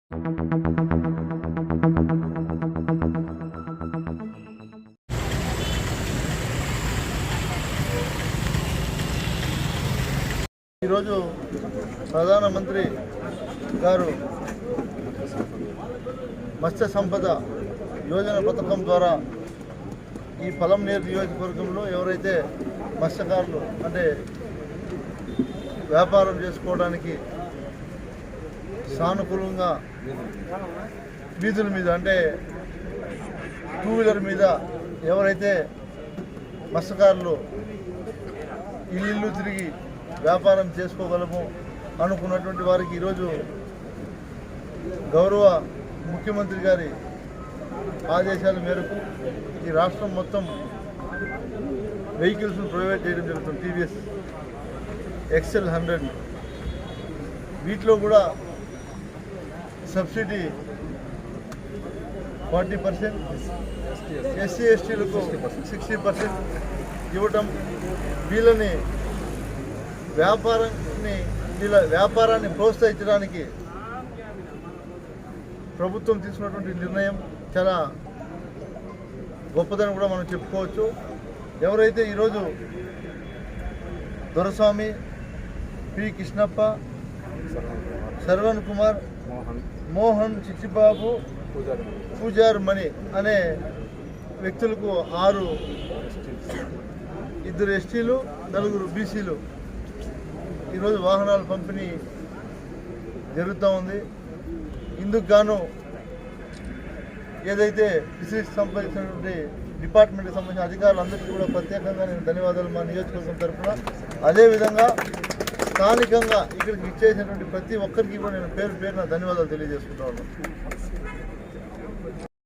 ఈరోజు ప్రధానమంత్రి గారు మత్స్య సంపద యోజన పథకం ద్వారా ఈ పలంనేరు నియోజకవర్గంలో ఎవరైతే మత్స్యకారులు అంటే వ్యాపారం చేసుకోవడానికి సానుకూలంగా వీధుల మీద అంటే 2 వీలర్ మీద ఎవరైతే మత్స్యకారులు ఇల్లు తిరిగి వ్యాపారం చేసుకోగలము అనుకున్నటువంటి వారికి ఈరోజు గౌరవ ముఖ్యమంత్రి గారి ఆదేశాల మేరకు ఈ రాష్ట్రం మొత్తం వెహికల్స్ను ప్రొవైడ్ చేయడం జరుగుతుంది. టీవీఎస్ ఎక్సెల్ 100 వీటిలో కూడా సబ్సిడీ 40%, ఎస్సీ ఎస్టీలకు 60% ఇవ్వటం, వీళ్ళ వ్యాపారాన్ని ప్రోత్సహించడానికి ప్రభుత్వం తీసుకున్నటువంటి నిర్ణయం చాలా గొప్పదని కూడా మనం చెప్పుకోవచ్చు. ఎవరైతే ఈరోజు దొరస్వామి, పి కృష్ణప్ప, శ్రవణ్ కుమార్, మోహన్, చిట్టిబాబు, పూజారి మణి అనే వ్యక్తులకు 2 ఎస్టీలు 4 బీసీలు ఈరోజు వాహనాల పంపిణీ జరుగుతూ ఉంది. ఇందుకు గాను ఏదైతే ఫిషరీస్ సంబంధించినటువంటి డిపార్ట్మెంట్కి సంబంధించిన అధికారులందరికీ కూడా ప్రత్యేకంగా నేను ధన్యవాదాలు మా నియోజకవర్గం తరఫున, అదేవిధంగా స్థానికంగా ఇక్కడికి ఇచ్చేసినటువంటి ప్రతి ఒక్కరికి కూడా నేను పేరున ధన్యవాదాలు తెలియజేసుకుంటా ఉన్నాను.